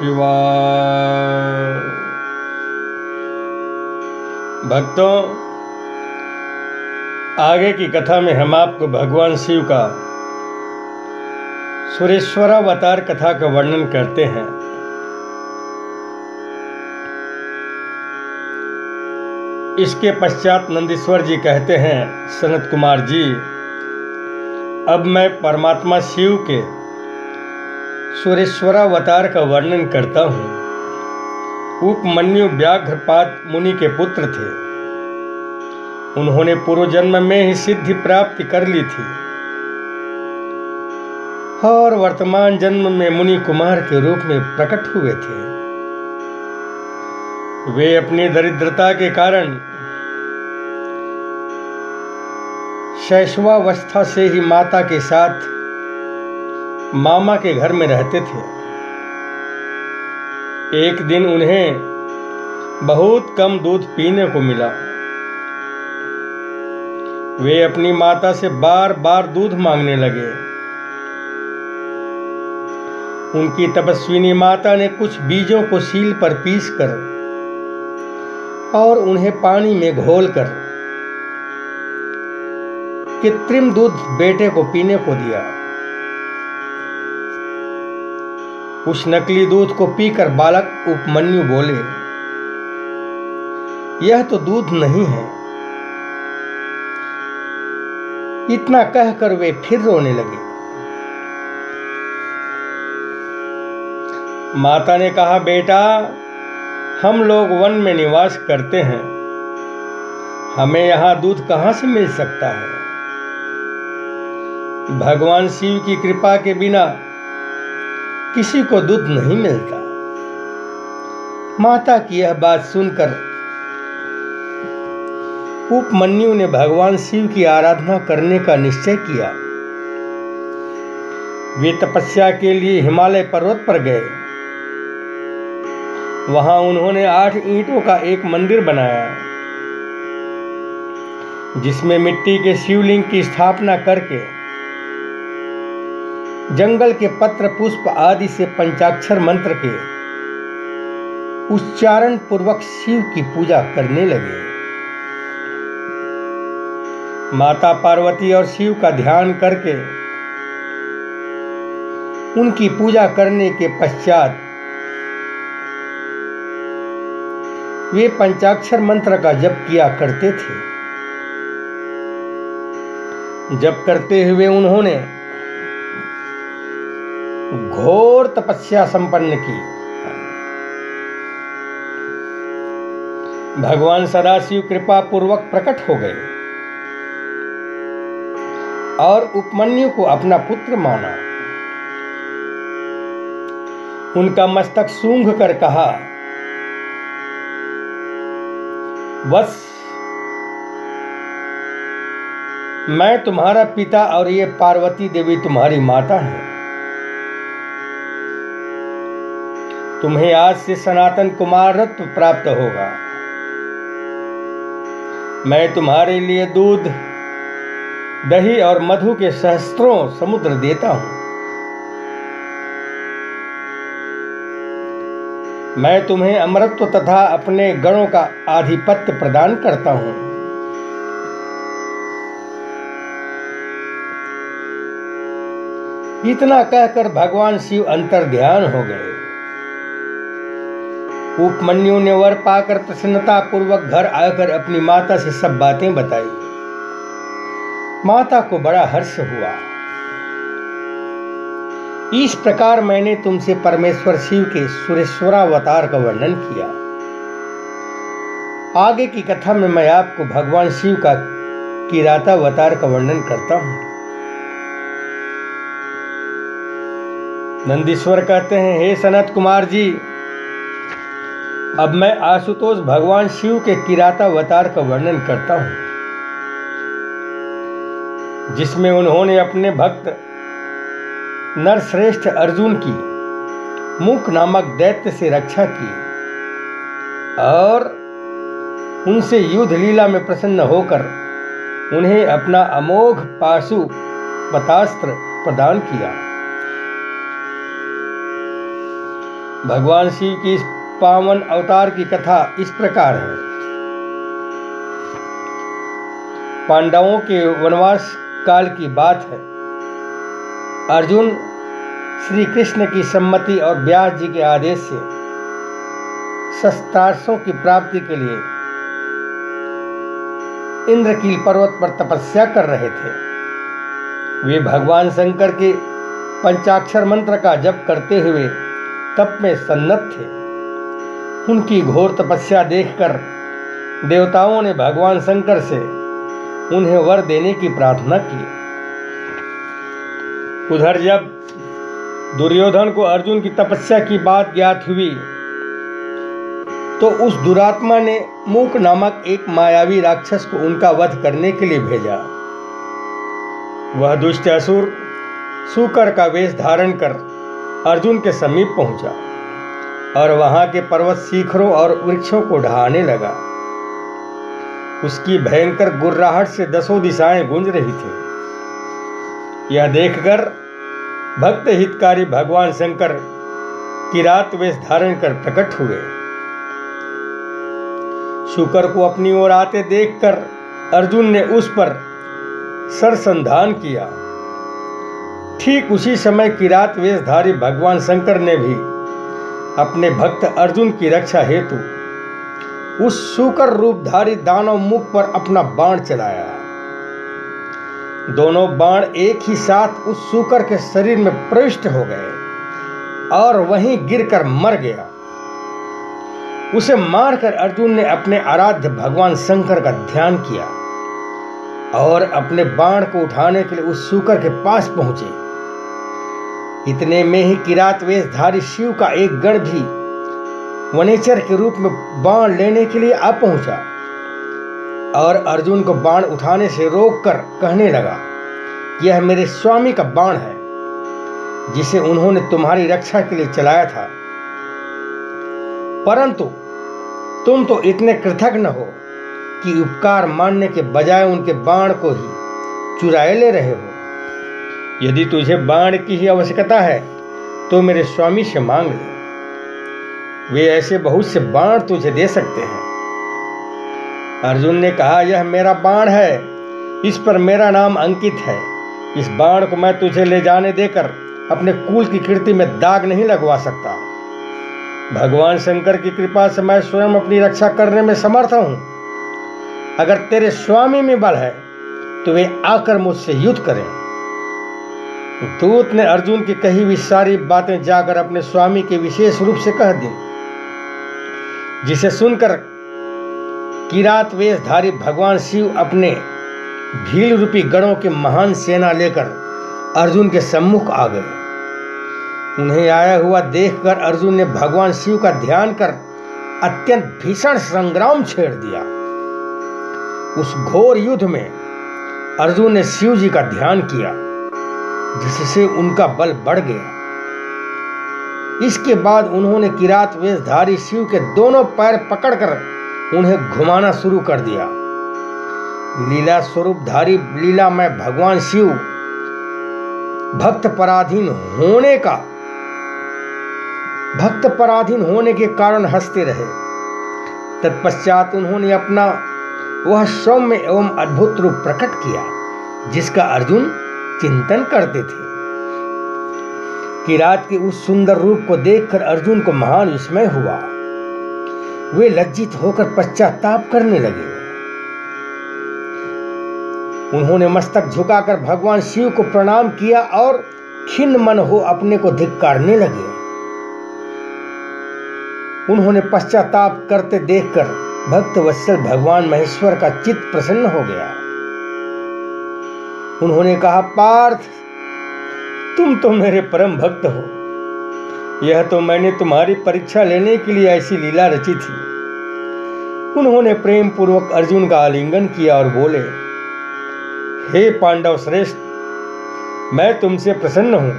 शिवाय। भक्तों, आगे की कथा में हम आपको भगवान शिव का सुरेश्वरावतार कथा का वर्णन करते हैं। इसके पश्चात नंदीश्वर जी कहते हैं, सनत कुमार जी, अब मैं परमात्मा शिव के सुरेश्वरावतार का वर्णन करता हूँ। उपमन्यु व्याघ्रपाद मुनि के पुत्र थे। उन्होंने पूर्व जन्म में ही सिद्धि प्राप्ति कर ली थी और वर्तमान जन्म में मुनि कुमार के रूप में प्रकट हुए थे। वे अपनी दरिद्रता के कारण शैशवावस्था से ही माता के साथ मामा के घर में रहते थे। एक दिन उन्हें बहुत कम दूध पीने को मिला। वे अपनी माता से बार बार दूध मांगने लगे। उनकी तपस्विनी माता ने कुछ बीजों को सील पर पीसकर और उन्हें पानी में घोलकर कृत्रिम दूध बेटे को पीने को दिया। उस नकली दूध को पीकर बालक उपमन्यु बोले, यह तो दूध नहीं है। इतना कहकर वे फिर रोने लगे। माता ने कहा, बेटा, हम लोग वन में निवास करते हैं, हमें यहाँ दूध कहाँ से मिल सकता है? भगवान शिव की कृपा के बिना किसी को दूध नहीं मिलता। माता की यह बात सुनकर उपमन्यु ने भगवान शिव की आराधना करने का निश्चय किया। वे तपस्या के लिए हिमालय पर्वत पर गए। वहां उन्होंने 8 ईंटों का एक मंदिर बनाया, जिसमें मिट्टी के शिवलिंग की स्थापना करके जंगल के पत्र पुष्प आदि से पंचाक्षर मंत्र के उच्चारण पूर्वक शिव की पूजा करने लगे। माता पार्वती और शिव का ध्यान करके उनकी पूजा करने के पश्चात वे पंचाक्षर मंत्र का जप किया करते थे। जप करते हुए उन्होंने घोर तपस्या संपन्न की। भगवान सदाशिव कृपा पूर्वक प्रकट हो गए और उपमन्यु को अपना पुत्र माना। उनका मस्तक सूंघ कर कहा, बस मैं तुम्हारा पिता और ये पार्वती देवी तुम्हारी माता है। तुम्हें आज से सनातन कुमारत्व प्राप्त होगा। मैं तुम्हारे लिए दूध, दही और मधु के सहस्त्रों समुद्र देता हूं। मैं तुम्हें अमरत्व तथा अपने गणों का आधिपत्य प्रदान करता हूं। इतना कहकर भगवान शिव अंतर्ध्यान हो गए। उपमन्यु ने वर पाकर प्रसन्नता पूर्वक घर आकर अपनी माता से सब बातें बताई। माता को बड़ा हर्ष हुआ। इस प्रकार मैंने तुमसे परमेश्वर शिव के सुरेश्वरावतार का वर्णन किया। आगे की कथा में मैं आपको भगवान शिव का किरातावतार का वर्णन करता हूं। नंदीश्वर कहते हैं, हे सनत कुमार जी, अब मैं आशुतोष भगवान शिव के किरातावतार का वर्णन करता हूं, जिसमें उन्होंने अपने भक्त नरश्रेष्ठ अर्जुन की मुक नामक दैत्य से रक्षा की और उनसे युद्ध लीला में प्रसन्न होकर उन्हें अपना अमोघ पाशुपतास्त्र प्रदान किया। भगवान शिव की इस पावन अवतार की कथा इस प्रकार है। पांडवों के वनवास काल की बात है। अर्जुन श्री कृष्ण की सम्मति और व्यास जी के आदेश से शस्त्रास्त्रों की प्राप्ति के लिए इंद्रकील पर्वत पर तपस्या कर रहे थे। वे भगवान शंकर के पंचाक्षर मंत्र का जप करते हुए तप में सन्नत थे। उनकी घोर तपस्या देखकर देवताओं ने भगवान शंकर से उन्हें वर देने की प्रार्थना की। उधर जब दुर्योधन को अर्जुन की तपस्या की बात ज्ञात हुई तो उस दुरात्मा ने मूक नामक एक मायावी राक्षस को उनका वध करने के लिए भेजा। वह दुष्ट असुर शूकर का वेश धारण कर अर्जुन के समीप पहुंचा और वहां के पर्वत शिखरों और वृक्षों को ढहाने लगा। उसकी भयंकर गुर्राहट से 10 दिशाएं गूंज रही थी। यह देखकर भक्त हितकारी भगवान शंकर किरात वेश धारण कर प्रकट हुए। शूकर को अपनी ओर आते देखकर अर्जुन ने उस पर सरसंधान किया। ठीक उसी समय किरात वेशधारी भगवान शंकर ने भी अपने भक्त अर्जुन की रक्षा हेतु उस शूकर रूपधारी दानव मुख पर अपना बाण चलाया। दोनों बाण एक ही साथ उस शूकर के शरीर में प्रविष्ट हो गए और वहीं गिरकर मर गया। उसे मारकर अर्जुन ने अपने आराध्य भगवान शंकर का ध्यान किया और अपने बाण को उठाने के लिए उस शूकर के पास पहुंचे। इतने में ही किरात वेशधारी शिव का एक गण भी वनेचर के रूप में बाण लेने के लिए आ पहुंचा और अर्जुन को बाण उठाने से रोककर कहने लगा, यह मेरे स्वामी का बाण है जिसे उन्होंने तुम्हारी रक्षा के लिए चलाया था, परंतु तुम तो इतने कृतज्ञ हो कि उपकार मानने के बजाय उनके बाण को ही चुराए ले रहे हो। यदि तुझे बाण की ही आवश्यकता है तो मेरे स्वामी से मांग ले, वे ऐसे बहुत से बाण तुझे दे सकते हैं। अर्जुन ने कहा, यह मेरा बाण है, इस पर मेरा नाम अंकित है। इस बाण को मैं तुझे ले जाने देकर अपने कुल की कीर्ति में दाग नहीं लगवा सकता। भगवान शंकर की कृपा से मैं स्वयं अपनी रक्षा करने में समर्थ हूं। अगर तेरे स्वामी में बल है तो वे आकर मुझसे युद्ध करें। दूत ने अर्जुन की कही हुई सारी बातें जाकर अपने स्वामी के विशेष रूप से कह दी, जिसे सुनकर किरात वेशधारी भगवान शिव अपने भील रूपी गणों की महान सेना लेकर अर्जुन के सम्मुख आ गए। उन्हें आया हुआ देखकर अर्जुन ने भगवान शिव का ध्यान कर अत्यंत भीषण संग्राम छेड़ दिया। उस घोर युद्ध में अर्जुन ने शिव जी का ध्यान किया, जिससे उनका बल बढ़ गया। इसके बाद उन्होंने किरात वेशधारी शिव के दोनों पैर पकड़कर उन्हें घुमाना शुरू कर दिया। लीला स्वरूपधारी लीला में भगवान शिव भक्त पराधीन होने के कारण हंसते रहे। तत्पश्चात उन्होंने अपना वह सौम्य एवं अद्भुत रूप प्रकट किया जिसका अर्जुन चिंतन करते थे। किरात के उस सुंदर रूप को देखकर अर्जुन को महान विस्मय हुआ। वे लज्जित होकर पश्चाताप करने लगे। उन्होंने मस्तक झुकाकर भगवान शिव को प्रणाम किया और खिन्न मन हो अपने को धिक्कारने लगे। उन्होंने पश्चाताप करते देखकर भक्त वत्सल भगवान महेश्वर का चित्त प्रसन्न हो गया। उन्होंने कहा, पार्थ, तुम तो मेरे परम भक्त हो। यह तो मैंने तुम्हारी परीक्षा लेने के लिए ऐसी लीला रची थी। उन्होंने प्रेम पूर्वक अर्जुन का आलिंगन किया और बोले, हे पांडव श्रेष्ठ, मैं तुमसे प्रसन्न हूं,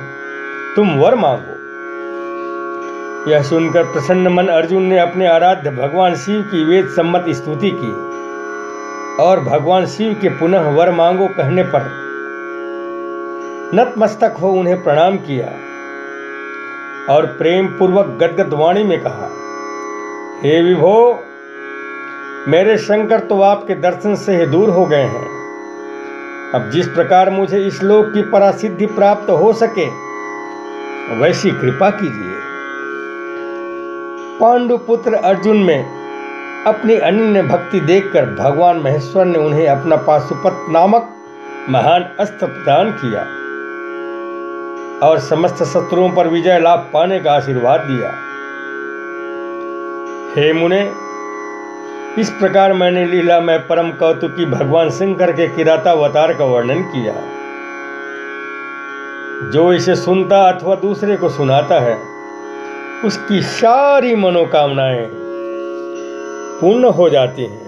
तुम वर मांगो। यह सुनकर प्रसन्न मन अर्जुन ने अपने आराध्य भगवान शिव की वेद सम्मत स्तुति की और भगवान शिव के पुनः वर मांगो कहने पर नतमस्तक हो उन्हें प्रणाम किया। और प्रेम पूर्वक गदगद वाणी में कहा, हे विभो, मेरे शंकर तो आपके दर्शन से ही दूर हो गए हैं। अब जिस प्रकार मुझे इस लोक की परासिद्धि प्राप्त हो सके वैसी कृपा कीजिए। पांडुपुत्र अर्जुन में अपनी अनन्य भक्ति देखकर भगवान महेश्वर ने उन्हें अपना पाशुपत नामक महान अस्त्र प्रदान किया और समस्त शत्रुओं पर विजय लाभ पाने का आशीर्वाद दिया। हे मुने, इस प्रकार मैंने लीला में परम कौतुकी भगवान शंकर के किरातावतार का वर्णन किया। जो इसे सुनता अथवा दूसरे को सुनाता है उसकी सारी मनोकामनाएं पूर्ण हो जाती हैं।